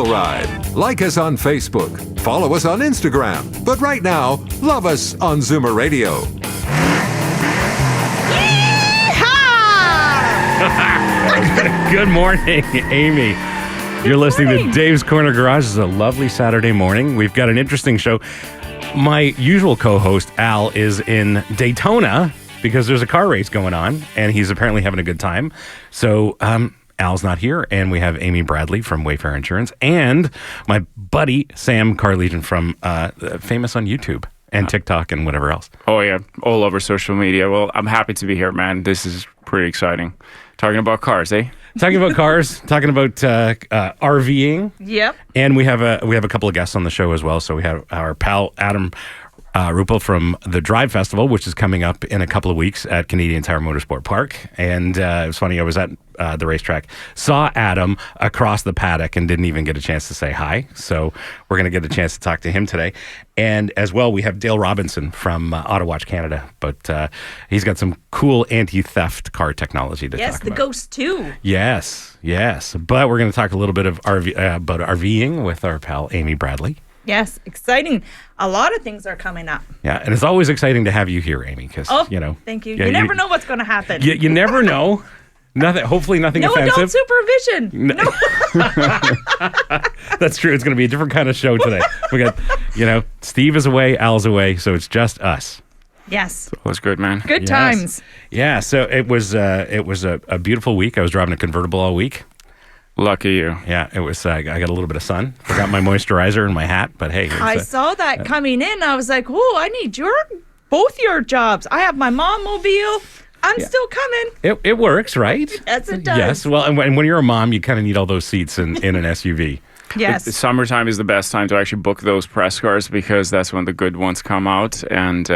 Ride. Like us on Facebook. Follow us on Instagram. But right now, love us on Zoomer Radio. Good morning, Amy. You're listening to Dave's Corner Garage. It's a lovely Saturday morning. We've got an interesting show. My usual co-host, Al, is in Daytona because there's a car race going on, and he's apparently having a good time. So, Al's not here, and we have Amy Bradley from Wayfarer Insurance, and my buddy, Sam Carlegian from famous on YouTube and TikTok and whatever else. Oh, yeah. All over social media. Well, I'm happy to be here, man. This is pretty exciting. Talking about cars, eh? Talking about cars, talking about RVing. Yep. And we have a couple of guests on the show as well. So we have our pal Adam Ruppel from the Drive Festival, which is coming up in a couple of weeks at Canadian Tire Motorsport Park. And it was funny, I was at the racetrack, saw Adam across the paddock and didn't even get a chance to say hi. So we're going to get a chance to talk to him today. And as well, we have Dale Robinson from Autowatch Canada. But he's got some cool anti-theft car technology to talk about. Yes, the Ghost 2. Yes. But we're going to talk a little bit of about RVing with our pal Amy Bradley. Yes, exciting. A lot of things are coming up. Yeah, and it's always exciting to have you here, Amy, because, thank you. Yeah, you never know what's going to happen. You never know. Hopefully nothing no offensive. adult supervision. No. That's true. It's going to be a different kind of show today. We got, Steve is away, Al's away, so it's just us. Yes. That was good, man. Good times. Yeah, so it was a beautiful week. I was driving a convertible all week. Lucky you. Yeah, it was. I got a little bit of sun. Forgot my moisturizer and my hat, but hey. I saw that coming in. I was like, oh, I need both your jobs. I have my mom mobile. I'm still coming. It works, right? Yes, it does. Yes. Well, and when you're a mom, you kind of need all those seats in an SUV. Yes. The summertime is the best time to actually book those press cars because that's when the good ones come out, and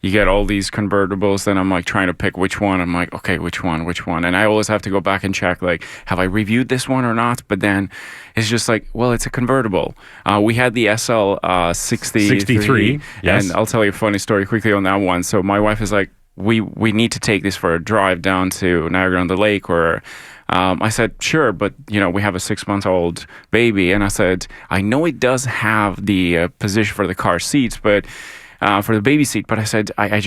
you get all these convertibles. Then I'm like trying to pick which one. I'm like, okay, which one? And I always have to go back and check, like, have I reviewed this one or not? But then it's just like, well, it's a convertible. We had the SL 63, yes. And I'll tell you a funny story quickly on that one. So my wife is like, we need to take this for a drive down to Niagara-on-the-Lake, or I said, sure, but, we have a 6-month-old baby. And I said, I know it does have the position for the car seats, but for the baby seat. But I said, I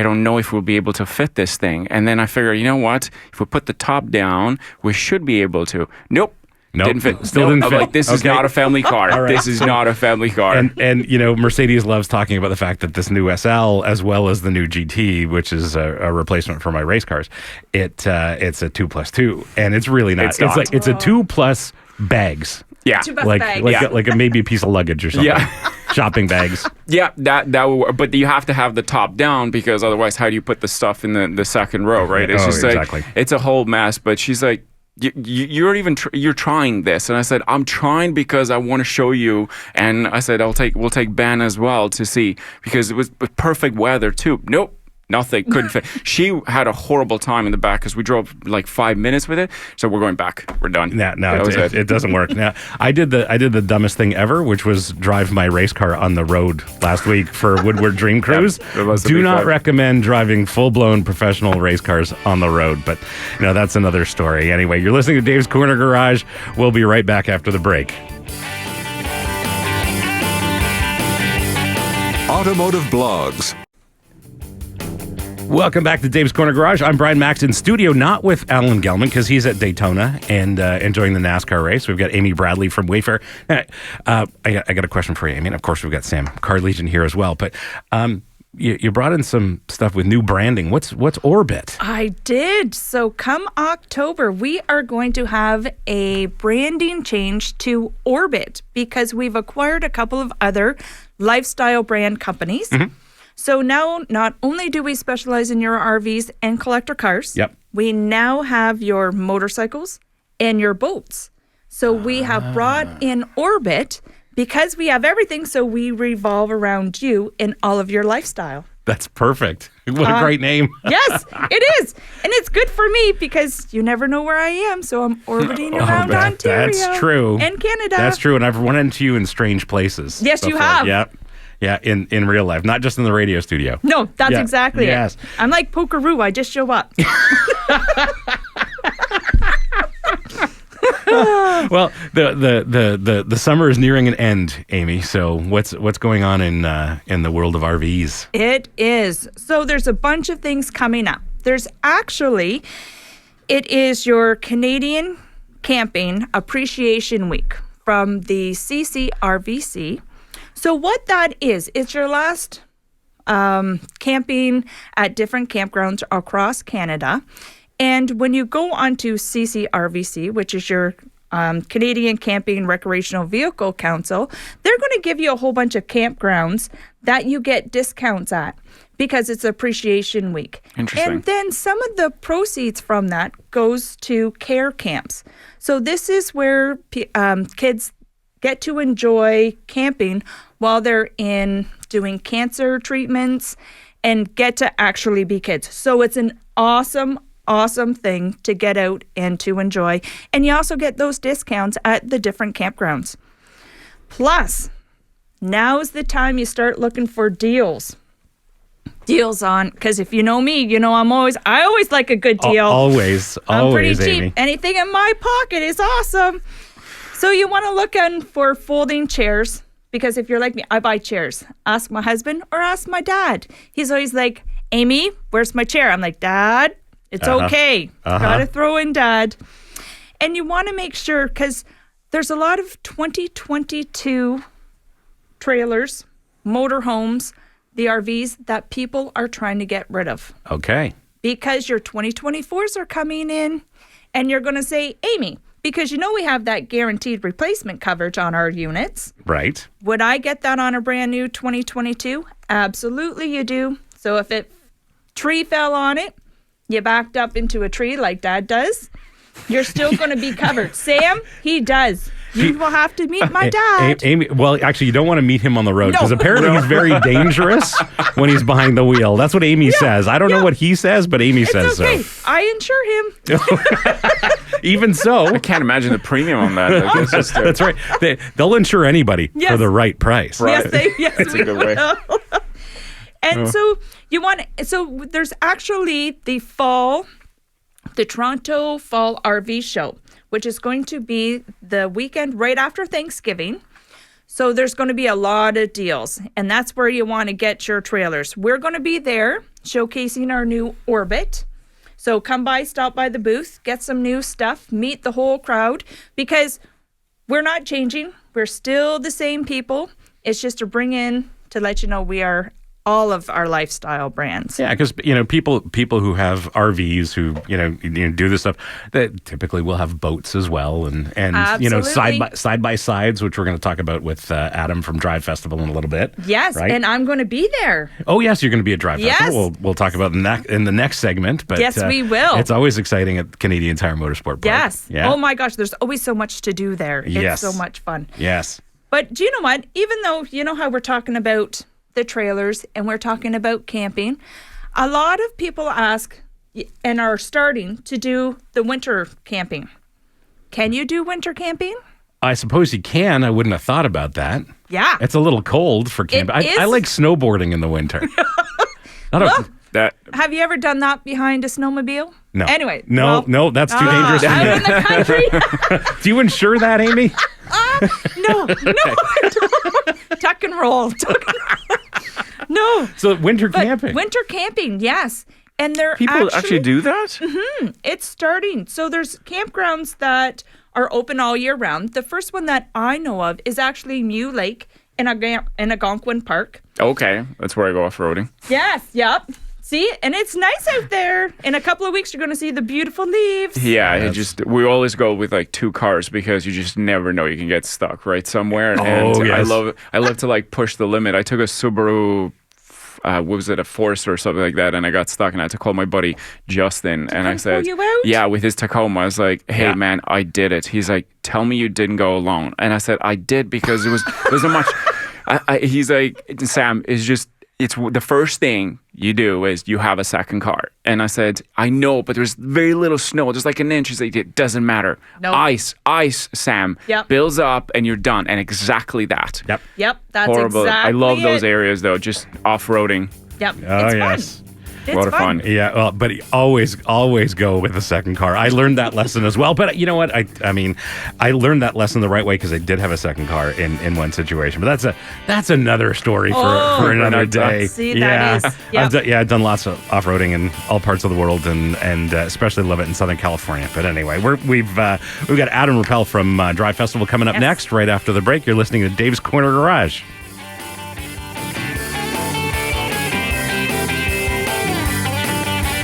don't know if we'll be able to fit this thing. And then I figured, you know what? If we put the top down, we should be able to. Nope. Didn't fit. Still didn't fit. Like, this is not a family car. Right. This is not a family car. And Mercedes loves talking about the fact that this new SL, as well as the new GT, which is a replacement for my race cars, it's a 2+2, and it's really not. It's a 2+ bags. Yeah, 2+ bags. Like maybe a piece of luggage or something. Yeah. Shopping bags. Yeah, that will work. But you have to have the top down because otherwise, how do you put the stuff in the second row? Right? It's just exactly. Like it's a whole mess. But she's like, you're trying this, and I said, I'm trying because I want to show you. And I said, we'll take Ben as well to see, because it was perfect weather too. Nope, nothing, couldn't fit. She had a horrible time in the back because we drove like 5 minutes with it. So we're going back. We're done. No, it doesn't work. Now, I did the dumbest thing ever, which was drive my race car on the road last week for Woodward Dream Cruise. Do not recommend driving full-blown professional race cars on the road, but that's another story. Anyway, you're listening to Dave's Corner Garage. We'll be right back after the break. Automotive blogs. Welcome back to Dave's Corner Garage. I'm Brian Max in studio, not with Alan Gelman because he's at Daytona and enjoying the NASCAR race. We've got Amy Bradley from Wayfarer. I got a question for you, Amy. And of course, we've got Sam Carlegian here as well. But you brought in some stuff with new branding. What's Orbit? I did. So come October, we are going to have a branding change to Orbit because we've acquired a couple of other lifestyle brand companies. Mm-hmm. So now, not only do we specialize in your RVs and collector cars, we now have your motorcycles and your boats. So we have brought in Orbit because we have everything, so we revolve around you in all of your lifestyle. That's perfect. What a great name. Yes, it is. And it's good for me because you never know where I am, so I'm orbiting around Ontario. That's true. And Canada. That's true, and I've run into you in strange places. Yes, before. You have. Yep. Yeah, in real life, not just in the radio studio. No, that's exactly it. I'm like Pokeroo. I just show up. Well, the summer is nearing an end, Amy. So what's going on in the world of RVs? It is. So there's a bunch of things coming up. It is your Canadian Camping Appreciation Week from the CCRVC. So what that is, it's your last camping at different campgrounds across Canada. And when you go onto CCRVC, which is your Canadian Camping Recreational Vehicle Council, they're going to give you a whole bunch of campgrounds that you get discounts at because it's Appreciation Week. Interesting. And then some of the proceeds from that goes to care camps. So this is where kids get to enjoy camping while they're in doing cancer treatments and get to actually be kids. So it's an awesome thing to get out and to enjoy. And you also get those discounts at the different campgrounds. Plus, now is the time you start looking for deals. Deals on, because if you know me, you know I always like a good deal. Always, I'm pretty cheap. Amy. Anything in my pocket is awesome. So you want to look in for folding chairs, because if you're like me, I buy chairs. Ask my husband or ask my dad. He's always like, Amy, where's my chair? I'm like, Dad, it's okay. Gotta throw in Dad. And you want to make sure, because there's a lot of 2022 trailers, motorhomes, the RVs that people are trying to get rid of. Okay. Because your 2024s are coming in, and you're going to say, Amy, because you know we have that guaranteed replacement coverage on our units. Right. Would I get that on a brand new 2022? Absolutely you do. So if a tree fell on it, you backed up into a tree like Dad does, you're still going to be covered. Sam, he does. You will have to meet my dad. Amy, well, actually, you don't want to meet him on the road because No. apparently he's very dangerous when he's behind the wheel. That's what Amy says. I don't know what he says, but Amy says It's okay. so. I insure him. Even so, I can't imagine the premium on that. Like, it's just that's right. They'll insure anybody for Yes. the right price. Right. Yes, That's we a good way. will. And so there's actually the Toronto Fall RV Show, which is going to be the weekend right after Thanksgiving. So there's going to be a lot of deals, and that's where you want to get your trailers. We're going to be there showcasing our new Orbit. So come by, stop by the booth, get some new stuff, meet the whole crowd, because we're not changing. We're still the same people. It's just to bring in to let you know we are all of our lifestyle brands. Yeah, because people who have RVs who do this stuff, that typically will have boats as well, and Absolutely. side by sides, which we're going to talk about with Adam from Drive Festival in a little bit. Yes, right? and I'm going to be there. Oh yes, you're going to be at Drive Yes. Festival. We'll talk about in the next segment. But Yes, we will. It's always exciting at Canadian Tire Motorsport Park. Yes. Yeah. Oh my gosh, there's always so much to do there. Yes. It's so much fun. Yes. But do you know what? Even though you know how we're talking about the trailers and we're talking about camping, a lot of people ask and are starting to do the winter camping. Can you do winter camping? I suppose you can. I wouldn't have thought about that. Yeah. It's a little cold for camping. It is. I like snowboarding in the winter. That Have you ever done that behind a snowmobile? No. Anyway. No, that's too dangerous for Out me. in the country? Do you insure that, Amy? No. Tuck and roll. No. So winter But camping. winter camping, yes. And they're people actually do that? It's starting. So there's campgrounds that are open all year round. The first one that I know of is actually Mew Lake in Algonquin Park. Okay, that's where I go off-roading. Yes, yep. See, and it's nice out there. In a couple of weeks, you're going to see the beautiful leaves. Yeah, we always go with like 2 cars because you just never know, you can get stuck right somewhere. And yes. I love to like push the limit. I took a Subaru, what was it, a Forester or something like that, and I got stuck, and I had to call my buddy Justin, and I said, pull you out? yeah, with his Tacoma. I was like, hey Yeah. man, I did it. He's like, tell me you didn't go alone. And I said, I did, because it wasn't much. He's like, Sam, it's the first thing you do is you have a second car. And I said, I know, but there's very little snow, just like an inch. He's like, it doesn't matter. No. Ice, Sam. Yep. Builds up and you're done. And exactly that. Yep. Yep, that's Horrible. exactly I love those it. areas though, just off-roading. Yep, Oh, it's yes. fun. It's lot of fun. Yeah, well, but always go with the second car. I learned that lesson as well. But you know what? I mean, I learned that lesson the right way because I did have a second car in one situation. But that's another story for another day. See, that is. Yep. I've done lots of off-roading in all parts of the world, and especially love it in Southern California. But anyway, we've got Adam Ruppel from Drive Festival coming up next, right after the break. You're listening to Dave's Corner Garage.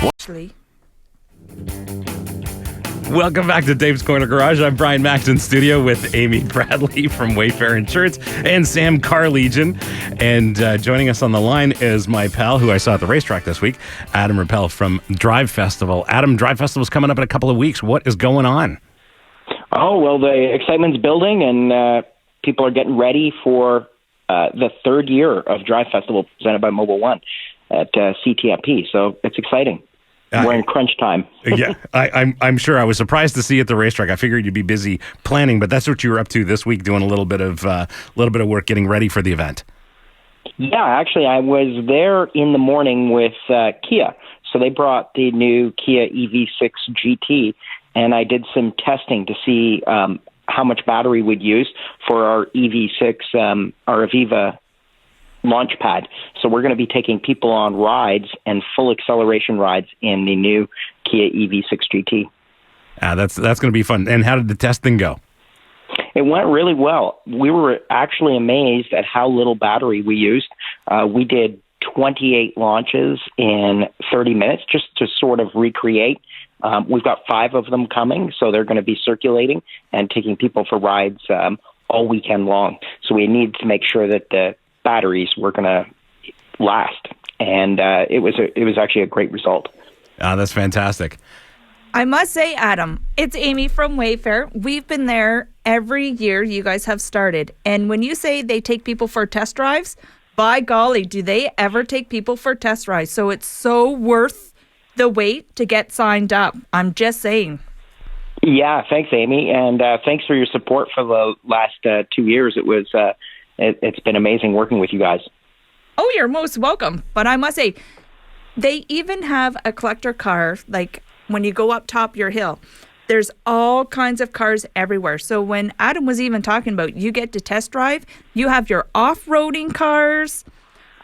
Actually. Welcome back to Dave's Corner Garage. I'm Brian Max in studio with Amy Bradley from Wayfarer Insurance and Sam Carlegion. And joining us on the line is my pal who I saw at the racetrack this week, Adam Ruppel from Drive Festival. Adam, Drive Festival is coming up in a couple of weeks. What is going on? Oh, well, the excitement's building, and people are getting ready for the third year of Drive Festival presented by Mobile One at CTMP. So it's exciting. We're in crunch time. Yeah, I'm sure. I was surprised to see you at the racetrack. I figured you'd be busy planning, but that's what you were up to this week, doing a little bit of work getting ready for the event. Yeah, actually, I was there in the morning with Kia. So they brought the new Kia EV6 GT, and I did some testing to see how much battery we'd use for our EV6, our Aviva launch pad. So we're going to be taking people on rides and full acceleration rides in the new Kia EV6 GT. That's going to be fun. And how did the testing go? It went really well. We were actually amazed at how little battery we used. We did 28 launches in 30 minutes just to sort of recreate. We've got 5 of them coming, so they're going to be circulating and taking people for rides all weekend long. So we need to make sure that the batteries were going to last, and it was actually a great result. That's fantastic. I must say, Adam, it's Amy from Wayfarer. We've been there every year you guys have started, and when you say they take people for test drives, by golly, do they ever take people for test drives? So it's so worth the wait to get signed up. I'm just saying. Yeah, thanks, Amy, and thanks for your support for the last 2 years. It was it's been amazing working with you guys. Oh, you're most welcome. But I must say, they even have a collector car, like when you go up top your hill. There's all kinds of cars everywhere. So when Adam was even talking about you get to test drive, you have your off-roading cars.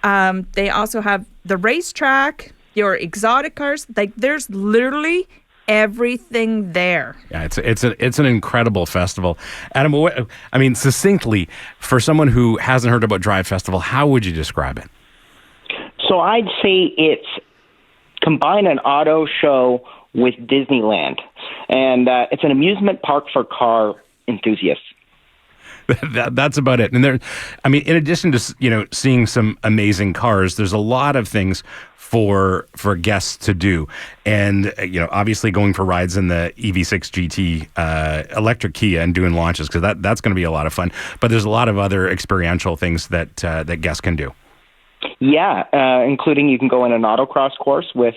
They also have the racetrack, your exotic cars. Like there's literally everything there. Yeah, it's an incredible festival. Adam, I mean, succinctly, for someone who hasn't heard about Drive Festival, how would you describe it? So I'd say it's combine an auto show with Disneyland, and it's an amusement park for car enthusiasts. That's about it. And there, I mean, in addition to seeing some amazing cars, there's a lot of things for guests to do, and obviously going for rides in the EV6 GT electric Kia and doing launches, because that's going to be a lot of fun. But there's a lot of other experiential things that guests can do. Yeah, including you can go in an autocross course with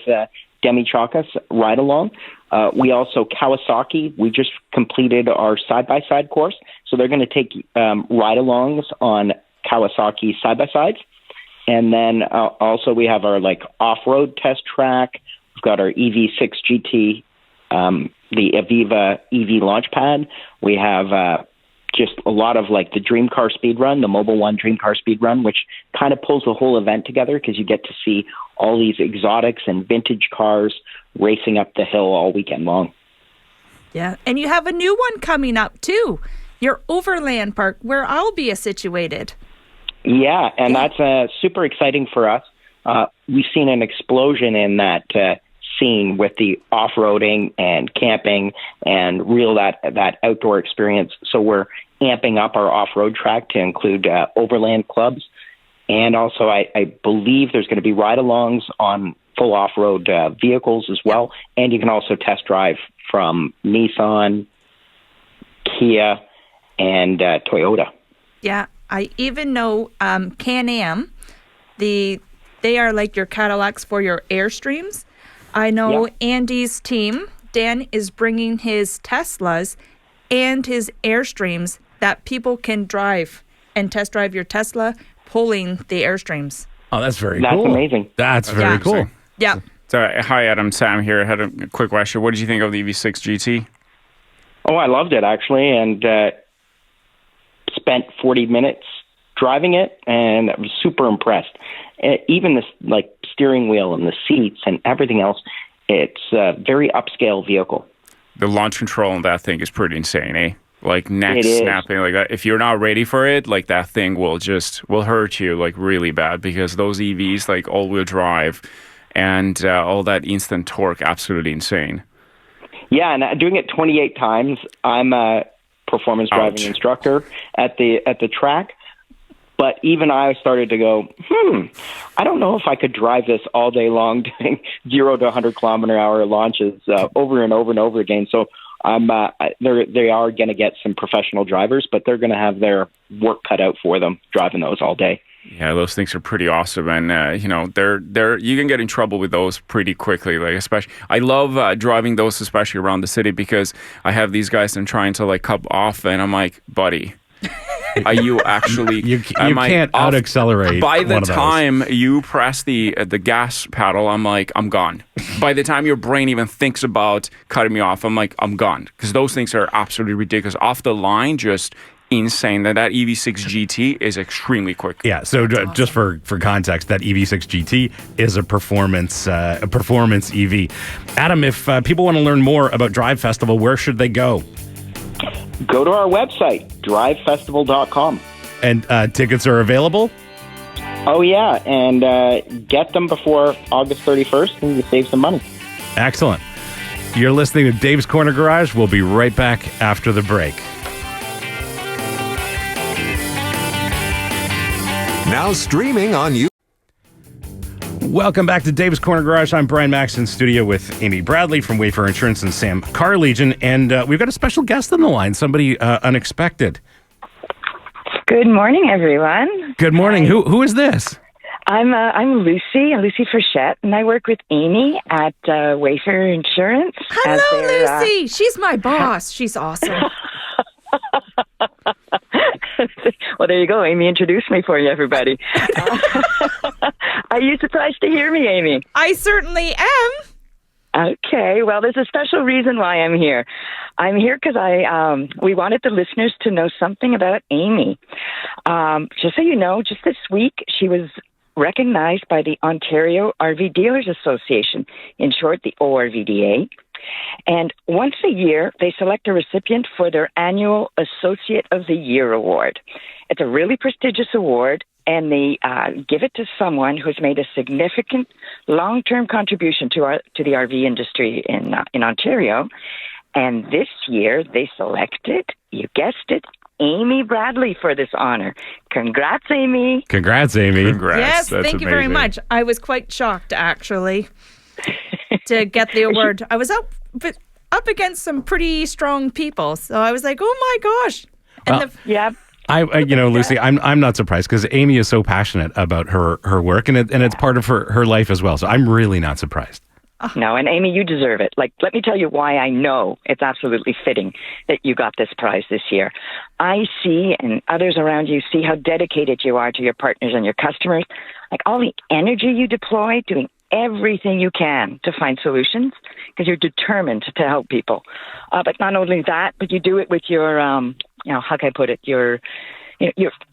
Demi Chakas ride along. We also Kawasaki. We just completed our side-by-side course, so they're going to take ride-alongs on Kawasaki side-by-sides. And then also we have our off-road test track. We've got our EV6 GT, the Aviva EV launch pad. We have just a lot of the Dream Car Speed Run, the Mobile One Dream Car Speed Run, which kind of pulls the whole event together because you get to see all these exotics and vintage cars racing up the hill all weekend long. Yeah, and you have a new one coming up too, your Overland Park, where I'll be situated. Yeah, and that's super exciting for us. We've seen an explosion in that scene with the off-roading and camping and that outdoor experience. So we're amping up our off-road track to include overland clubs. And also I believe there's going to be ride-alongs on full off-road vehicles as well. And you can also test drive from Nissan, Kia, and Toyota. Yeah, I even know Can-Am, they are like your Cadillacs for your Airstreams. I know Andy's team, Dan, is bringing his Teslas and his Airstreams that people can drive and test drive your Tesla pulling the Airstreams. Oh, that's very cool. That's amazing. That's very cool. Yeah. So, hi, Adam. Sam here. I had a quick question. What did you think of the EV6 GT? Oh, I loved it actually, and spent 40 minutes driving it, and I was super impressed. Even the steering wheel and the seats and everything else, it's a very upscale vehicle. The launch control on that thing is pretty insane, eh? Like neck It is. snapping, like that. If you're not ready for it, like that thing will hurt you like really bad, because those EVs, like all-wheel drive and all that instant torque, absolutely insane. Yeah, and doing it 28 times. I'm a performance driving instructor at the track, but even I started to go, I don't know if I could drive this all day long doing 0 to 100 kilometer hour launches over and over and over again. So they are going to get some professional drivers, but they're going to have their work cut out for them driving those all day. Yeah, those things are pretty awesome, and they're you can get in trouble with those pretty quickly. Like especially, I love driving those, especially around the city, because I have these guys and trying to like cut off, and I'm like, buddy, are you actually? You can't out accelerate. By the time you press the gas pedal, I'm like, I'm gone. By the time your brain even thinks about cutting me off, I'm like, I'm gone, because those things are absolutely ridiculous. Off the line, just insane. That EV6 GT is extremely quick. Yeah, so just for context, that EV6 GT is a performance EV. Adam, if people want to learn more about Drive Festival, where should they go? Go to our website, drivefestival.com. And tickets are available? Oh, yeah, and get them before August 31st, and you save some money. Excellent. You're listening to Dave's Corner Garage. We'll be right back after the break. Now streaming on you. Welcome back to Dave's Corner Garage. I'm Brian Max in studio with Amy Bradley from Wayfarer Insurance and Sam Car Legion. And we've got a special guest on the line, somebody unexpected. Good morning, everyone. Good morning. Who is this? I'm Lucy Frechette, and I work with Amy at Wayfarer Insurance. Hello, Lucy. She's my boss. She's awesome. Well, there you go. Amy introduced me for you, everybody. Are you surprised to hear me, Amy? I certainly am. Okay. Well, there's a special reason why I'm here. I'm here because we wanted the listeners to know something about Amy. Just so you know, just this week, she was recognized by the Ontario RV Dealers Association, in short, the ORVDA. And once a year, they select a recipient for their annual Associate of the Year award. It's a really prestigious award, and they give it to someone who's made a significant long-term contribution to the RV industry in Ontario. And this year, they selected, you guessed it, Amy Bradley for this honor. Congrats, Amy. Congrats, Amy. Congrats. Yes, That's thank you very amazing. much. I was quite shocked, actually, to get the award. I was up against some pretty strong people, so I was like, oh my gosh. And Yeah. Lucy, I'm not surprised, because Amy is so passionate about her work, and it's part of her life as well. So I'm really not surprised. No, and Amy, you deserve it. Like, let me tell you why I know it's absolutely fitting that you got this prize this year. I see, and others around you see, how dedicated you are to your partners and your customers. Like, all the energy you deploy doing everything you can to find solutions, because you're determined to help people. But not only that, but you do it with your, how can I put it? Your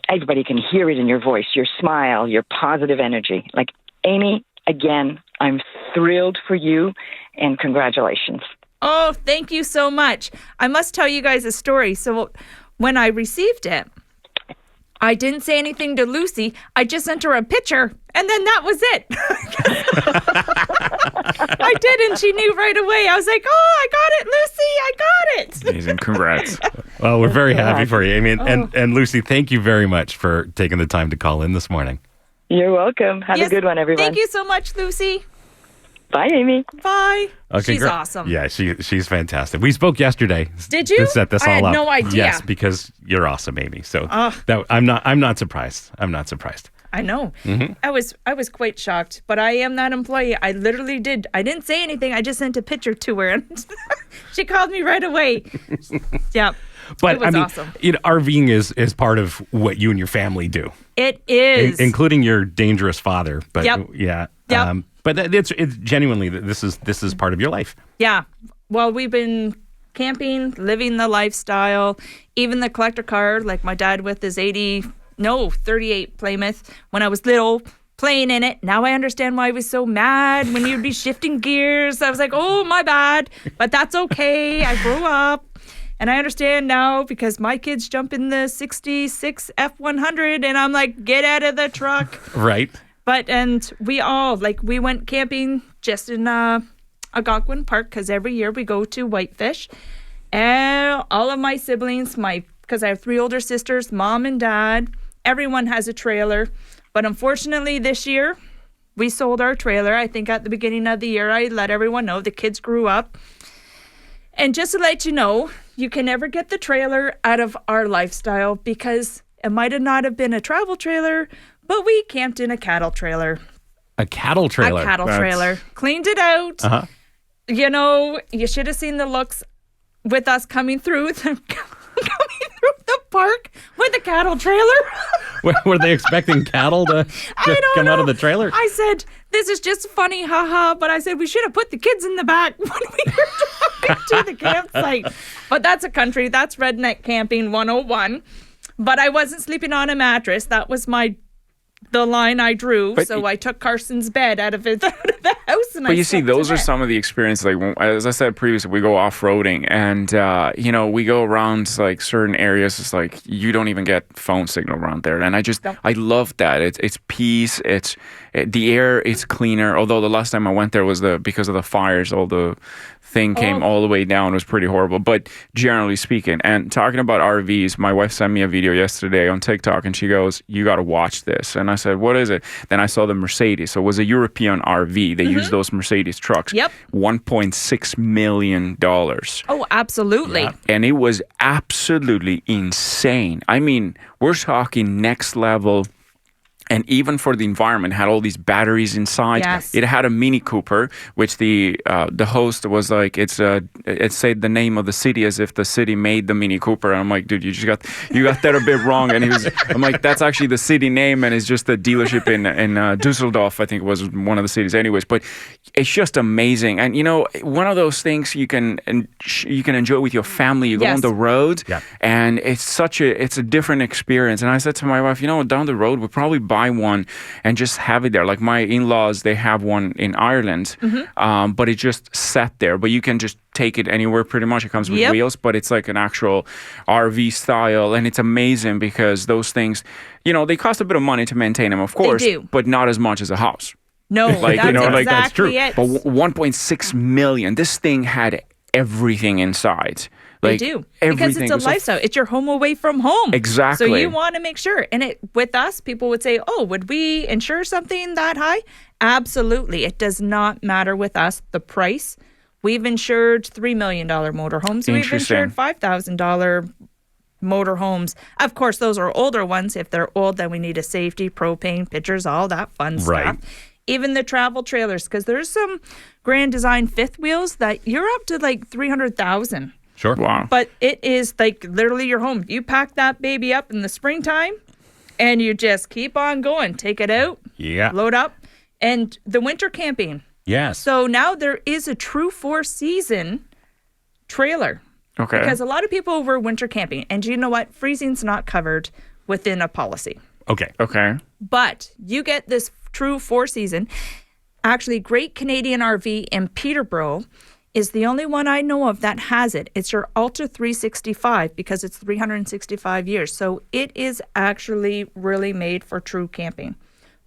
everybody can hear it in your voice, your smile, your positive energy. Like, Amy, again, I'm thrilled for you, and congratulations. oh, thank you so much. I must tell you guys a story. So when I received it, I didn't say anything to Lucy. I just sent her a picture, and then that was it. I did, and she knew right away. I was like, oh, I got it, Lucy. I got it. Amazing. Congrats. Well, we're very happy for you, Amy. And Lucy, thank you very much for taking the time to call in this morning. You're welcome. Have a good one, everyone. Thank you so much, Lucy. Bye, Amy. Bye. Okay, She's awesome. Yeah, she's fantastic. We spoke yesterday. Did you? To set this I all had up. no idea. Yes, because you're awesome, Amy. So I'm not surprised. I'm not surprised. I know. Mm-hmm. I was quite shocked, but I am that employee. I literally did. I didn't say anything. I just sent a picture to her, and she called me right away. Yeah. But it was awesome. RVing is part of what you and your family do. It is. Including your dangerous father. But Yep. yeah. Yep. But it's genuinely, this is part of your life. Yeah. Well, we've been camping, living the lifestyle, even the collector car, like my dad with his 38 Plymouth when I was little, playing in it. Now I understand why he was so mad when you'd be shifting gears. I was like, oh, my bad. But that's okay. I grew up. And I understand now because my kids jump in the 66 F100 and I'm like, get out of the truck. Right. And we went camping just in Algonquin Park because every year we go to Whitefish. And all of my siblings, because I have 3 older sisters, mom and dad, everyone has a trailer. But unfortunately this year, we sold our trailer. I think at the beginning of the year, I let everyone know the kids grew up. And just to let you know, you can never get the trailer out of our lifestyle because it might have not have been a travel trailer, but we camped in a cattle trailer. A cattle trailer? A cattle trailer. Cleaned it out. Uh-huh. You know, you should have seen the looks with us coming through the park with a cattle trailer. Were they expecting cattle to come out of the trailer? I said, this is just funny, haha. But I said, we should have put the kids in the back when we were driving to the campsite. But that's a country. That's redneck camping 101. But I wasn't sleeping on a mattress. That was the line I drew. So I took Carson's bed out of the house. And but you see, those are some of the experiences. Like, as I said previously, we go off-roading and, we go around like certain areas. It's like you don't even get phone signal around there. And I love that. It's peace. The air is cleaner. Although the last time I went there was because of the fires, all the thing came all the way down. It was pretty horrible. But generally speaking, and talking about RVs, my wife sent me a video yesterday on TikTok and she goes, you got to watch this. And I said, what is it? Then I saw the Mercedes. So it was a European RV. They use those Mercedes trucks. Yep. $1.6 million. Oh, absolutely. Yeah. And it was absolutely insane. I mean, we're talking next level. And even for the environment, had all these batteries inside. Yes. It had a Mini Cooper, which the host was like, it said the name of the city as if the city made the Mini Cooper. And I'm like, dude, you got that a bit wrong. And I'm like, that's actually the city name, and it's just a dealership in Dusseldorf. I think it was one of the cities, anyways. But it's just amazing. And one of those things you can enjoy with your family. You go on the road, and it's a different experience. And I said to my wife, down the road we'll probably buy one and just have it there. Like my in-laws, they have one in Ireland, but it just sat there. But you can just take it anywhere pretty much. It comes with wheels, but it's like an actual RV style. And it's amazing because those things, they cost a bit of money to maintain them, of course, but not as much as a house. No, that's true. it. But 1.6 million, this thing had everything inside. They do. Because it's a lifestyle. It's your home away from home. Exactly. So you want to make sure. And with us, people would say, oh, would we insure something that high? Absolutely. It does not matter with us, the price. We've insured $3 million motorhomes. We've insured $5,000 motorhomes. Of course, those are older ones. If they're old, then we need a safety, propane, pictures, all that fun stuff. Even the travel trailers, because there's some Grand Design fifth wheels that you're up to like $300,000. Sure. Wow. But it is like literally your home. You pack that baby up in the springtime and you just keep on going. Take it out. Yeah. Load up. And the winter camping. Yes. So now there is a true 4-season trailer. Okay. Because a lot of people were winter camping. And you know what? Freezing's not covered within a policy. Okay. But you get this true 4-season. Actually, Great Canadian RV in Peterborough is the only one I know of that has it. It's your Ultra 365 because it's 365 years. So it is actually really made for true camping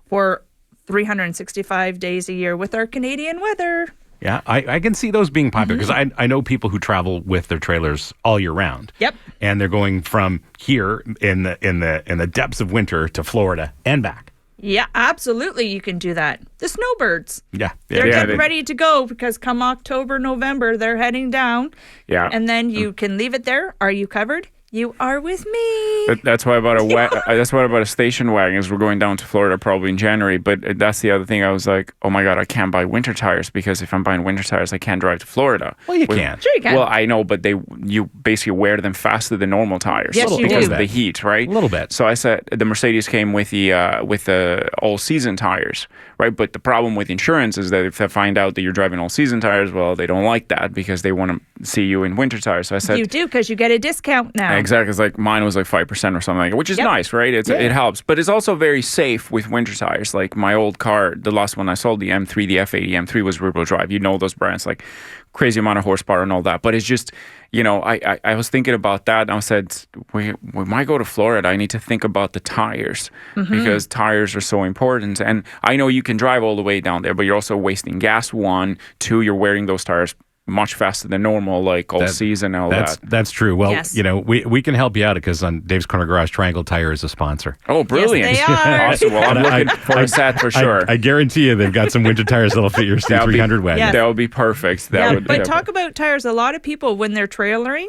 for 365 days a year with our Canadian weather. Yeah, I can see those being popular because I know people who travel with their trailers all year round. Yep. And they're going from here in the depths of winter to Florida and back. Yeah, absolutely. You can do that. The snowbirds. Yeah. They're getting ready to go because come October, November, they're heading down. Yeah. And then you can leave it there. Are you covered? You are with me. That's why about that's why about a station wagon is we're going down to Florida probably in January. But that's the other thing. I was like, oh my god, I can't buy winter tires because if I'm buying winter tires, I can't drive to Florida. Well, you can. Sure you can. Well, I know, but you basically wear them faster than normal tires Yes, you because do. of the heat, right? A little bit. So I said the Mercedes came with the all season tires, right? But the problem with insurance is that if they find out that you're driving all season tires, well, they don't like that because they want to see you in winter tires. So I said You do because you get a discount now. exactly. It's like mine was like 5% or something like that, which is Yep. nice, right? It helps, but it's also very safe with winter tires. Like my old car, the last one I sold, the M3, the F80 M3 was rear-wheel drive. You know those brands, like crazy amount of horsepower and all that. But it's just, I was thinking about that, and I said, we might go to Florida. I need to think about the tires because tires are so important. And I know you can drive all the way down there, but you're also wasting gas. 1, 2, you're wearing those tires much faster than normal, like all season and all that. That's true. Well, Yes. we can help you out because on Dave's Corner Garage, Triangle Tire is a sponsor. Oh, brilliant. Yes, they are. Awesome. Well, I'm looking for a set for sure. I guarantee you they've got some winter tires that'll fit your C300 wagon. Yes. That would be perfect. But talk about tires. A lot of people, when they're trailering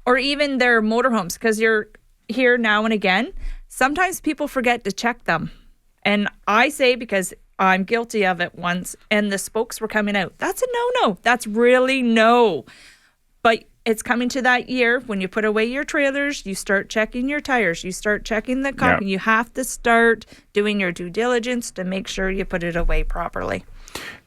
or even their motorhomes, because you're here now and again, sometimes people forget to check them. And I say, because I'm guilty of it once, and the spokes were coming out. That's a no-no. That's really no. But it's coming to that year when you put away your trailers, you start checking your tires, you start checking the caulk, and you have to start doing your due diligence to make sure you put it away properly.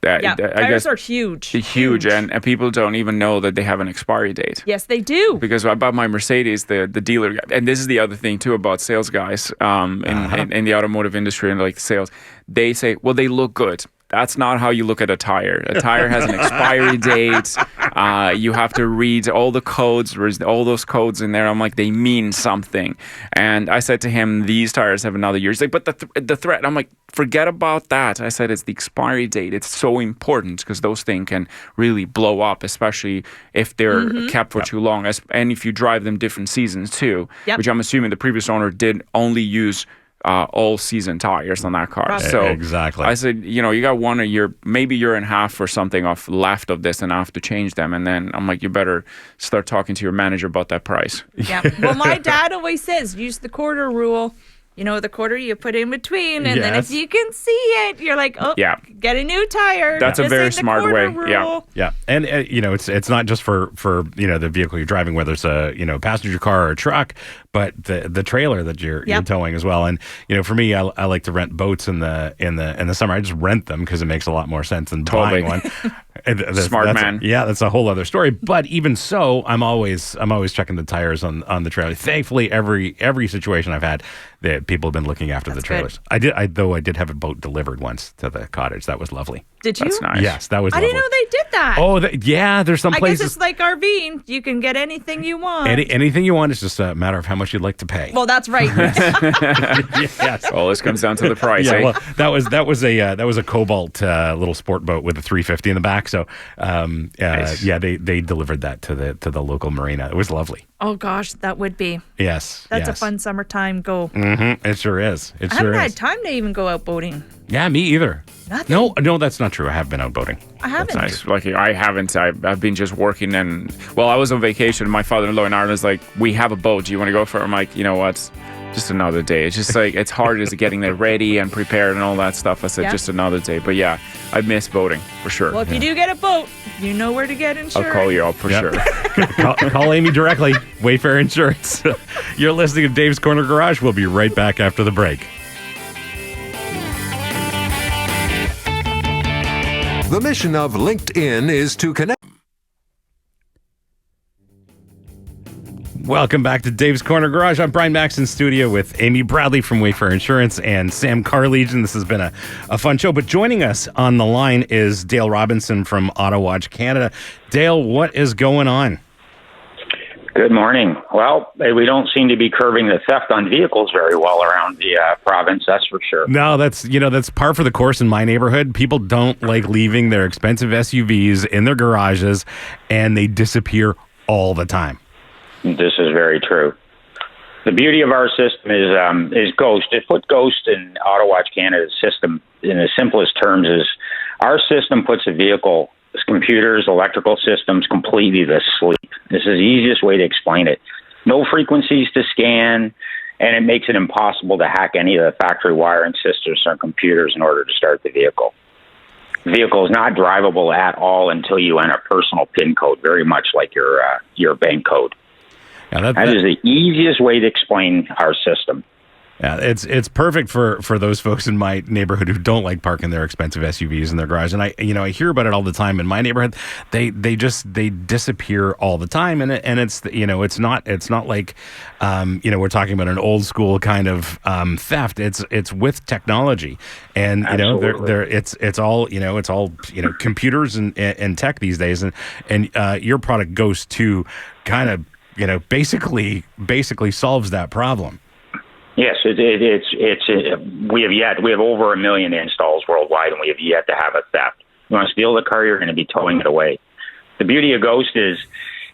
I Tires guess are huge. huge, and people don't even know that they have an expiry date. Yes, they do. Because I bought my Mercedes, the dealer, and this is the other thing too about sales guys in the automotive industry and like the sales. They say, well, they look good. That's not how you look at a tire. A tire has an expiry date. You have to read all the codes. There's all those codes in there. I'm like, they mean something. And I said to him, these tires have another year. He's like, but the threat. I'm like, forget about that. I said, it's the expiry date. It's so important because those things can really blow up, especially if they're kept for too long. And if you drive them different seasons too, which I'm assuming the previous owner did only use all season tires on that car. Right. So Exactly. I said, you got 1 year, maybe year and a half or something off left of this, and I have to change them. And then I'm like, you better start talking to your manager about that price. Yeah. Well, my dad always says, use the quarter rule. You know, the quarter you put in between, and then if you can see it, you're like, oh, get a new tire. That's a very smart way. Rule. Yeah, and it's not just for the vehicle you're driving, whether it's a passenger car or a truck, but the trailer that you're towing as well. And for me, I like to rent boats in the summer. I just rent them because it makes a lot more sense than buying one. Smart man. That's a whole other story. But even so, I'm always checking the tires on the trailer. Thankfully, every situation I've had, that people have been looking after the trailers. Good. I did have a boat delivered once to the cottage. That was lovely. Did you? That's nice. Yes, that was I lovely. didn't know they did that. Oh, there's some I places. guess it's like RVing. You can get anything you want. Anything you want. It's just a matter of how much you'd like to pay. Well, that's right. Yes. Well, this comes down to the price. Yeah, eh? well, that was a Cobalt little sport boat with a 350 in the back. So, Nice. they delivered that to the local marina. It was lovely. Oh, gosh, that would be. Yes, That's a fun summertime go. It sure is. I haven't had time to even go out boating. Yeah, me either. Nothing. No, that's not true. I have been out boating. I haven't. Nice. Like I haven't. I've been just working, and I was on vacation. My father-in-law in Ireland was like, "We have a boat. Do you want to go for it?" I'm like, you know what? Just another day. It's just like it's hard as getting it ready and prepared and all that stuff. I said just another day. But yeah, I miss boating for sure. Well, if you do get a boat, you know where to get insurance. I'll call you up for sure. Call Amy directly. Wayfarer Insurance. You're listening to Dave's Corner Garage. We'll be right back after the break. The mission of LinkedIn is to connect. Welcome back to Dave's Corner Garage. I'm Brian Max in studio with Amy Bradley from Wayfarer Insurance and Sam Carlegian. This has been a fun show. But joining us on the line is Dale Robinson from Autowatch Canada. Dale, what is going on? Good morning. Well, we don't seem to be curbing the theft on vehicles very well around the province, that's for sure. No, that's par for the course in my neighborhood. People don't like leaving their expensive SUVs in their garages, and they disappear all the time. This is very true. The beauty of our system is Ghost. To put Ghost in Autowatch Canada's system in the simplest terms is our system puts a vehicle, computers, electrical systems completely to sleep. This is the easiest way to explain it. no frequencies to scan, and it makes it impossible to hack any of the factory wiring systems or computers in order to start the vehicle. The vehicle is not drivable at all until you enter a personal PIN code, very much like your bank code. Yeah, that is the easiest way to explain our system. Yeah, it's perfect for those folks in my neighborhood who don't like parking their expensive SUVs in their garage. And I hear about it all the time in my neighborhood. They disappear all the time, and it's it's not like we're talking about an old school kind of theft. It's with technology, and it's all computers and tech these days, and your product goes to kind of basically solves that problem. Yes, we have over 1 million installs worldwide, and we have yet to have a theft. You want to steal the car, you're going to be towing it away. The beauty of Ghost is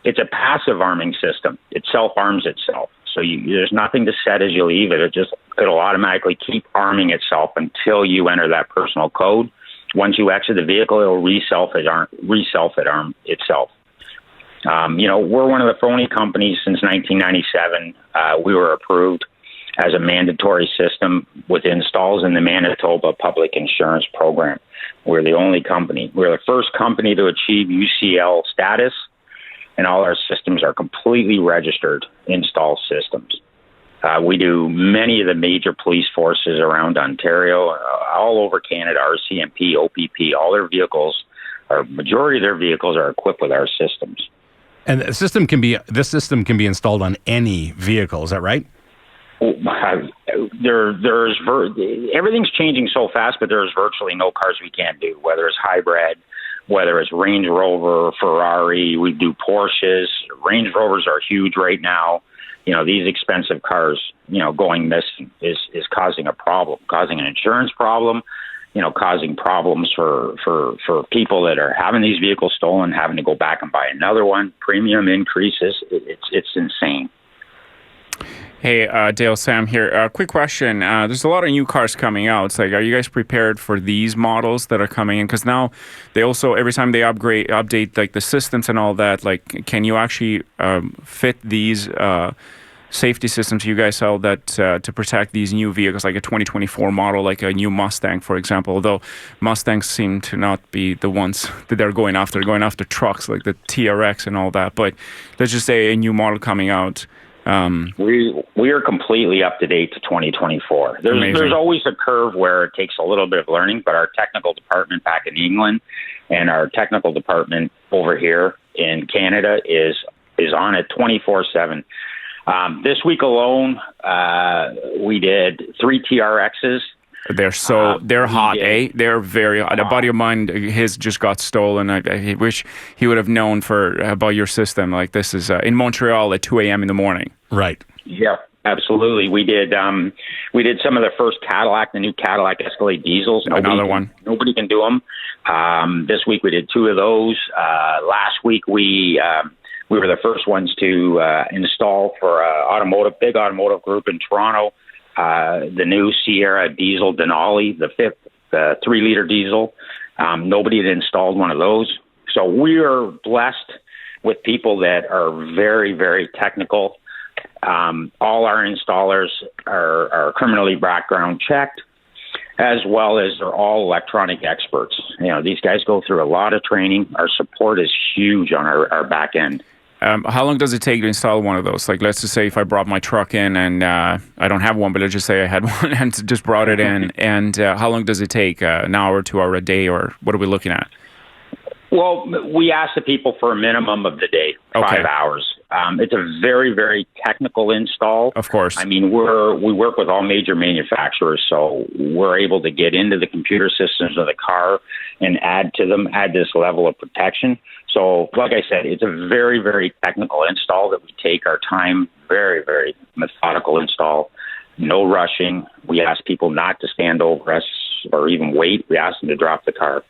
it's a passive arming system. It self-arms itself. So there's nothing to set as you leave it. It'll automatically keep arming itself until you enter that personal code. Once you exit the vehicle, it'll arm itself. We're one of the only companies since 1997. We were approved as a mandatory system with installs in the Manitoba Public Insurance Program. We're the only company. We're the first company to achieve UCL status, and all our systems are completely registered install systems. We do many of the major police forces around Ontario, all over Canada, RCMP, OPP, all their vehicles, or majority of their vehicles are equipped with our systems. And this system can be installed on any vehicle, is that right? Everything's changing so fast, but there's virtually no cars we can't do, whether it's hybrid, whether it's Range Rover, Ferrari, we do Porsches. Range Rovers are huge right now. These expensive cars, going missing is causing a problem, causing an insurance problem, causing problems for people that are having these vehicles stolen, having to go back and buy another one, premium increases. It's insane. Hey, Dale, Sam here. Quick question. There's a lot of new cars coming out. It's like, are you guys prepared for these models that are coming in? Because now they also, every time they update like the systems and all that, like, can you actually fit these safety systems you guys sell that to protect these new vehicles, like a 2024 model, like a new Mustang, for example? Although Mustangs seem to not be the ones that they're going after. They're going after trucks like the TRX and all that. But let's just say a new model coming out. We are completely up to date to 2024. There's always a curve where it takes a little bit of learning, but our technical department back in England and our technical department over here in Canada is on it 24/7. This week alone, we did 3 TRXs. They're hot, eh? They're very hot. A buddy of mine, his just got stolen. I wish he would have known about your system. Like, this is in Montreal at 2 a.m. in the morning. Right. Yeah, absolutely. We did some of the first Cadillac, the new Cadillac Escalade diesels. Nobody can do them. This week we did 2 of those. Last week we were the first ones to install for big automotive group in Toronto. The new Sierra diesel Denali, the 3-liter diesel. Nobody had installed one of those. So we are blessed with people that are very, very technical. All our installers are criminally background checked, as well as they're all electronic experts. These guys go through a lot of training. Our support is huge on our back end. How long does it take to install one of those? Like, let's just say if I brought my truck in and I don't have one, but let's just say I had one and just brought it in. And how long does it take? An hour, 2 hour, a day, or what are we looking at? Well, we ask the people for a minimum of the day, 5 hours. It's a very, very technical install. Of course. I mean, we work with all major manufacturers, so we're able to get into the computer systems of the car and add this level of protection. So, like I said, it's a very, very technical install that we take our time, very, very methodical install, no rushing. We ask people not to stand over us or even wait. We ask them to drop the car.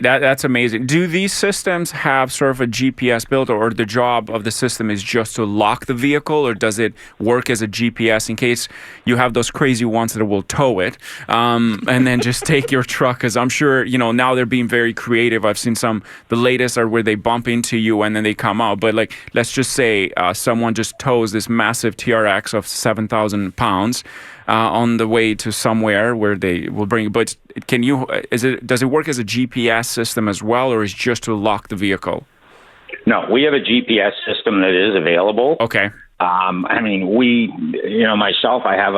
That's amazing. Do these systems have sort of a GPS built, or the job of the system is just to lock the vehicle, or does it work as a GPS in case you have those crazy ones that will tow it and then just take your truck? Because I'm sure, now they're being very creative. I've seen the latest are where they bump into you and then they come out. But like, let's just say someone just tows this massive TRX of 7,000 pounds on the way to somewhere where they will bring it. But does it work as a GPS system as well, or is it just to lock the vehicle? No, we have a GPS system that is available. Okay. Myself, I have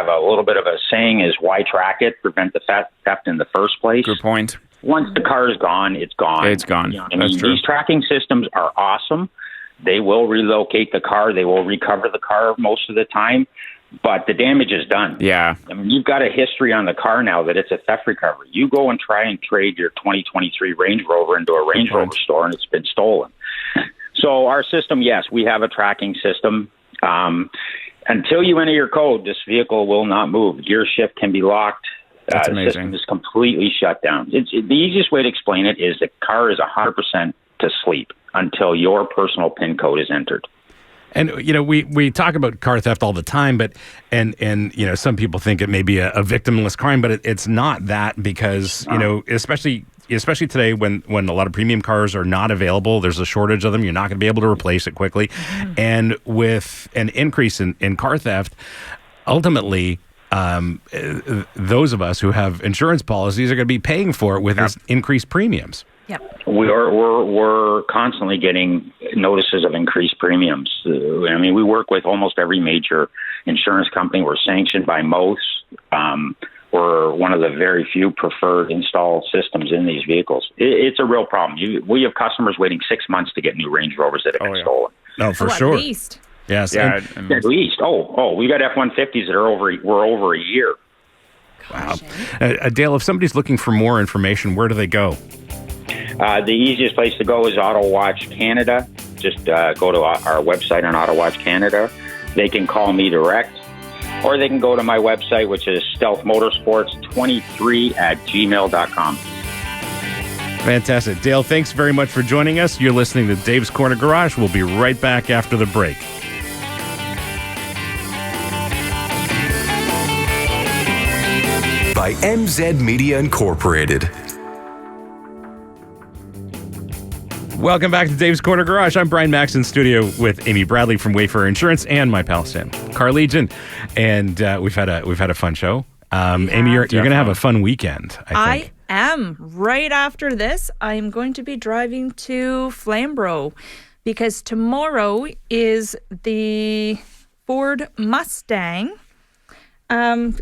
a little bit of a saying is why track it, prevent the theft in the first place. Good point. Once the car is gone, it's gone. It's gone. That's true. These tracking systems are awesome. They will relocate the car. They will recover the car most of the time, but the damage is done. Yeah. You've got a history on the car now that it's a theft recovery. You go and try and trade your 2023 Range Rover into a Range Rover store and it's been stolen. So our system, yes, we have a tracking system. Until you enter your code, this vehicle will not move. Gear shift can be locked. That's the amazing. system is completely shut down. The easiest way to explain it is the car is 100% to sleep until your personal PIN code is entered. And we talk about car theft all the time, but and some people think it may be a victimless crime, but it's not that, because especially today when a lot of premium cars are not available, there's a shortage of them. You're not going to be able to replace it quickly, and with an increase in car theft, ultimately. Those of us who have insurance policies are going to be paying for it with this increased premiums. Yep. We're constantly getting notices of increased premiums. We work with almost every major insurance company. We're sanctioned by most. We're one of the very few preferred install systems in these vehicles. It's a real problem. We have customers waiting 6 months to get new Range Rovers that have been stolen. No, for sure. At least. Yes. Yeah, at least. We got F-150s that are over a year. Wow. Dale, if somebody's looking for more information, where do they go? The easiest place to go is Autowatch Canada. Just go to our website on Autowatch Canada. They can call me direct, or they can go to my website, which is stealthmotorsports23@gmail.com. Fantastic. Dale, thanks very much for joining us. You're listening to Dave's Corner Garage. We'll be right back after the break. By MZ Media Incorporated. Welcome back to Dave's Corner Garage. I'm Brian Max in studio with Amy Bradley from Wayfarer Insurance and my pal Sam Carlegian, and we've had a fun show. Amy, you're going to have a fun weekend. I am. Right after this, I'm going to be driving to Flamborough because tomorrow is the Ford Mustang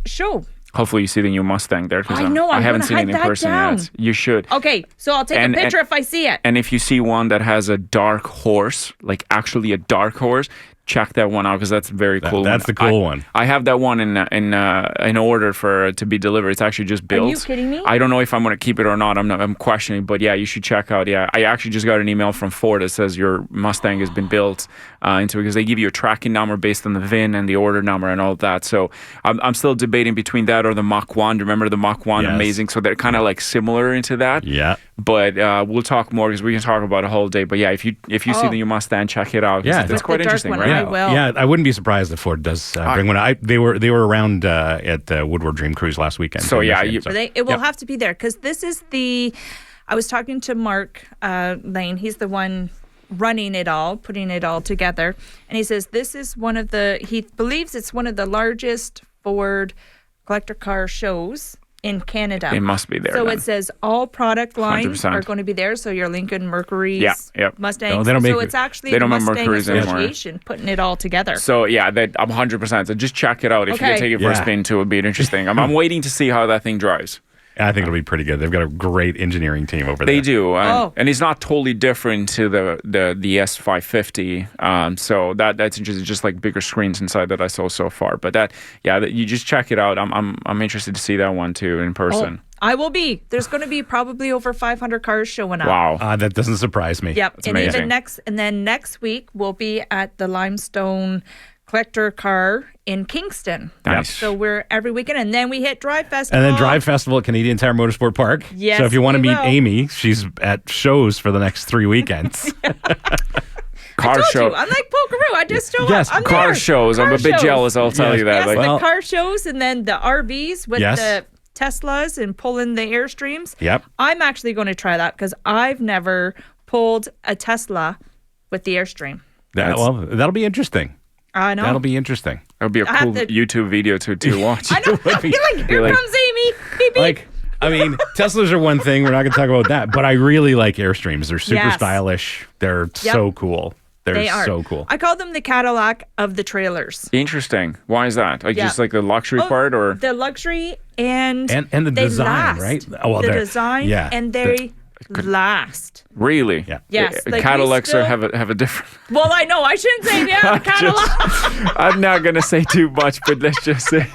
show. Hopefully you see the new Mustang there. I know. I haven't seen it in person yet. You should. Okay, so I'll take a picture if I see it. And if you see one that has a dark horse, like actually a dark horse, check that one out because that's a very cool. That's the cool one. I have that one in order to be delivered. It's actually just built. Are you kidding me? I don't know if I'm going to keep it or not. I'm questioning, but yeah, you should check out. Yeah, I actually just got an email from Ford that says your Mustang has been built into because they give you a tracking number based on the VIN and the order number and all that. So I'm still debating between that or the Mach 1. Remember the Mach 1? Yes. Amazing. So they're kind of like similar into that. Yeah. But we'll talk more because we can talk about a whole day. But yeah, if you see the new Mustang, check it out. Yeah, it's quite interesting, one, right? I will. Yeah, I wouldn't be surprised if Ford does bring one. They were around at Woodward Dream Cruise last weekend. So yeah, it will have to be there because this is I was talking to Mark Lane. He's the one running it all, putting it all together, and he says this is he believes it's one of the largest Ford collector car shows in Canada. It must be there. So then. it says all product lines 100%. are going to be there. So your Lincoln Mercury's, Mustangs. No, they don't make it's actually they don't the make Mustang Mercury's Association putting it all together. So yeah, I'm 100%. So just check it out. If you can take it for a spin too, it'd be interesting. I'm waiting to see how that thing drives. I think it'll be pretty good. They've got a great engineering team over there. They do, and it's not totally different to the S550. So that's just like bigger screens inside that I saw so far. But that you just check it out. I'm interested to see that one too in person. Oh, I will be. There's going to be probably over 500 cars showing up. Wow, that doesn't surprise me. Yep, that's amazing. Even next week we'll be at the Limestone collector car in Kingston. Nice. So we're every weekend, and then we hit Drive Festival. And then Drive Festival at Canadian Tire Motorsport Park. Yes, so if you want to we meet will. Amy, she's at shows for the next 3 weekends. Car Told show. you, I'm like Pokeroo. I just show Yes, up. I'm Car there. shows. I'm Car a bit shows. jealous, I'll tell Yes. you that. Yes, Like, Well- the car shows, and then the RVs with Yes. the Teslas and pulling the Airstreams. Yep. I'm actually going to try that because I've never pulled a Tesla with the Airstream. That'll be interesting. I know. That'll be interesting. that would be a I have cool to- YouTube video to watch. I know. I'll be like, here like- comes Amy. Beep, beep. Like, I mean, Teslas are one thing. We're not going to talk about that. But I really like Airstreams. They're super Yes. stylish. They're so cool. They're They are. so cool. I call them the Cadillac of the trailers. Interesting. Why is that? Like Yeah. just like the luxury Oh, part, or the luxury and the they design, last. right? Oh, well, the they're- design yeah. and they last. really? Yeah. Yes, like we Cadillacs still- have a different. Well, I know I shouldn't say the Cadillac. I'm not gonna say too much, but let's just say,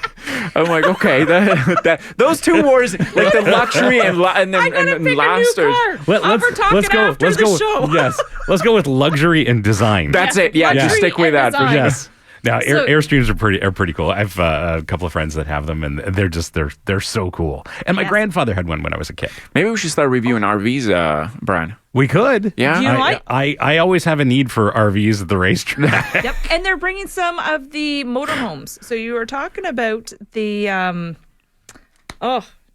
I'm like, okay, that those two words, like the luxury and I'm gonna and pick a last new are. car. We're talking after the show. Yes, let's go with luxury and design. That's it. Yeah, just luxury stick with and that. For design. sure. Yes. Now, So- Airstreams are pretty cool. I've a couple of friends that have them, and they're so cool. And my Yes. grandfather had one when I was a kid. Maybe we should start reviewing RVs, Brian. We could. Yeah. Do you like? I always have a need for RVs at the racetrack. Yep, and they're bringing some of the motorhomes. So you were talking about the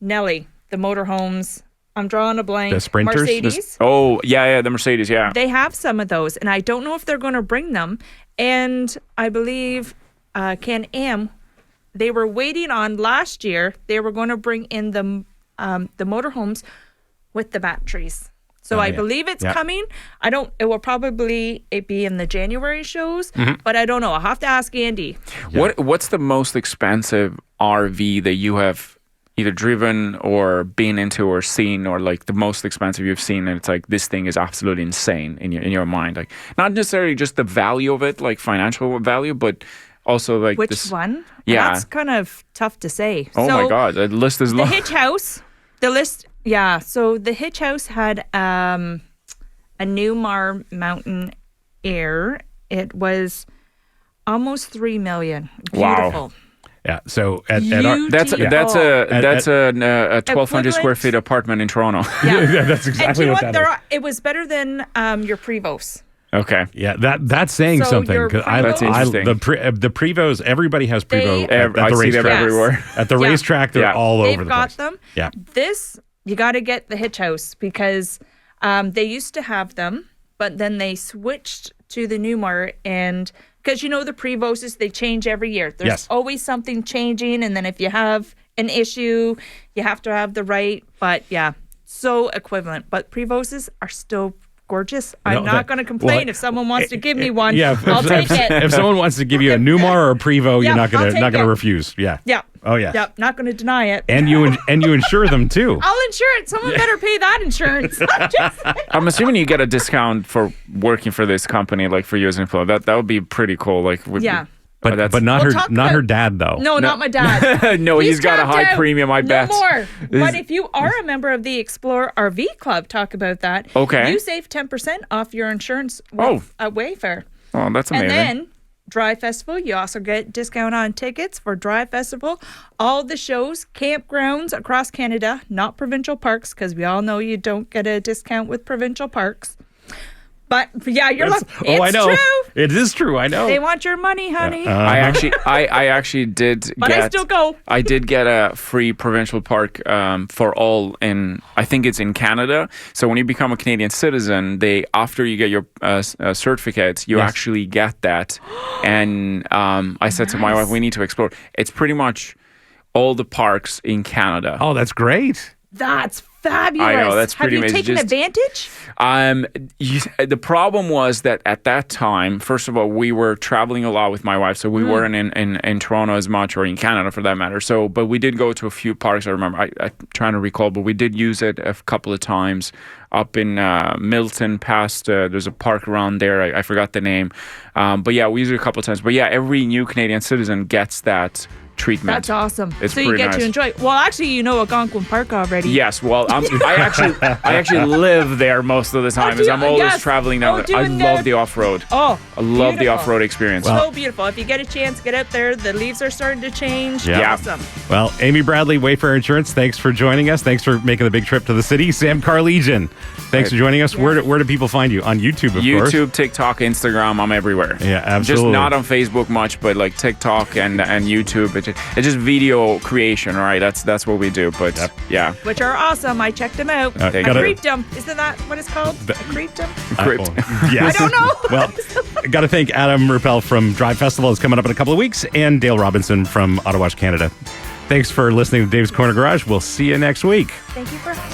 Nelly, the motorhomes. I'm drawing a blank. The Sprinters? Mercedes. Oh yeah, the Mercedes. Yeah. They have some of those, and I don't know if they're going to bring them. And I believe Can-Am, they were waiting on last year. They were going to bring in the motorhomes with the batteries. So I yeah. believe it's Yeah. coming. It will probably be in the January shows, Mm-hmm. but I don't know. I'll have to ask Andy. What's the most expensive RV that you have either driven or been into or seen, or like the most expensive you've seen, and it's like this thing is absolutely insane in your mind? Like not necessarily just the value of it, like financial value, but also like Which this. one? Yeah. That's kind of tough to say. Oh So my God, the list is The long. Hitch House, the list, yeah. So the Hitch House had a Newmar Mountain Air. It was almost $3 million. Wow. Beautiful. Yeah. So at our, Huge. That's Yeah. that's a At- that's a 1,200 square Equivalent- feet apartment in Toronto. Yeah. that's And exactly you know what what? that is. It was better than your Prevost. Okay. Yeah, that's saying So something your because That's interesting. the Prevos. Everybody has Prevo They- at I the see them racetrack. everywhere. At the Yeah. racetrack, they're Yeah. all They've over the got place. them. Yeah. This, you got to get the Hitch House because they used to have them, but then they switched to the Newmar. And because the Prevoses, they change every year. There's Yes. always something changing. And then if you have an issue, you have to have the right. But yeah, so equivalent. But Prevoses are still gorgeous. I'm No, not going to complain well, if someone wants to give me one. Yeah, I'll take it. If someone wants to give you a Newmar or a Prevo, Yeah, you're not I'll gonna take it. refuse. Yeah. Yeah. Oh yeah. Yep. Not going to deny it. And you insure them too. I'll insure it. Someone better pay that insurance. Just- I'm assuming you get a discount for working for this company, like for you as an employee. That would be pretty cool. Like, Yeah. But that's, but not We'll her talk not about- her dad though. No, not my dad. No, he's got a tapped high out. premium, I bet. No more. But if you are a member of the Explore RV Club, talk about that. Okay. You save 10% off your insurance Oh. at Wayfarer. Oh, that's amazing. And then Drive Festival, you also get discount on tickets for Drive Festival. All the shows, campgrounds across Canada, not provincial parks, because we all know you don't get a discount with provincial parks. But yeah, you're like, it's I know. true. It is true. I know. They want your money, honey. I actually did But get. I still go. I did get a free provincial park for all in. I think it's in Canada. So when you become a Canadian citizen, after you get your certificates, you Yes. actually get that. And I said to my wife, we need to explore. It's pretty much all the parks in Canada. Oh, that's great. That's fabulous. I know, that's pretty Have you amazing. taken Just- advantage? The problem was that at that time, first of all, we were traveling a lot with my wife, so we weren't in Toronto as much, or in Canada for that matter. So, but we did go to a few parks. I remember. I'm trying to recall, but we did use it a couple of times up in Milton. Past there's a park around there. I forgot the name, but yeah, we used it a couple of times. But yeah, every new Canadian citizen gets that treatment. That's awesome. It's so you pretty get to nice. enjoy. Well, actually, you know Algonquin Park already. Yes, well, I actually live there most of the time, do as you? I'm always Yes. traveling down there. I doing love the off-road. Oh, I love the beautiful. off-road experience. So beautiful. If you get a chance, get out there. The leaves are starting to change. Yeah. Awesome. Well, Amy Bradley, Wayfarer Insurance, thanks for joining us. Thanks for making the big trip to the city. Sam Carlegian, thanks for joining us. Where do people find you? On YouTube, of course. YouTube, TikTok, Instagram, I'm everywhere. Yeah, absolutely. Just not on Facebook much, but like TikTok and YouTube. It's just video creation, right? That's what we do. But yeah. Which are awesome. I checked them out. I Got it. creeped them. Isn't that what it's called? A creepdom? Crypt. Yes. I don't know. Well, got to thank Adam Ruppel from Drive Festival is coming up in a couple of weeks, and Dale Robinson from Autowatch Canada. Thanks for listening to Dave's Corner Garage. We'll see you next week. Thank you for having me.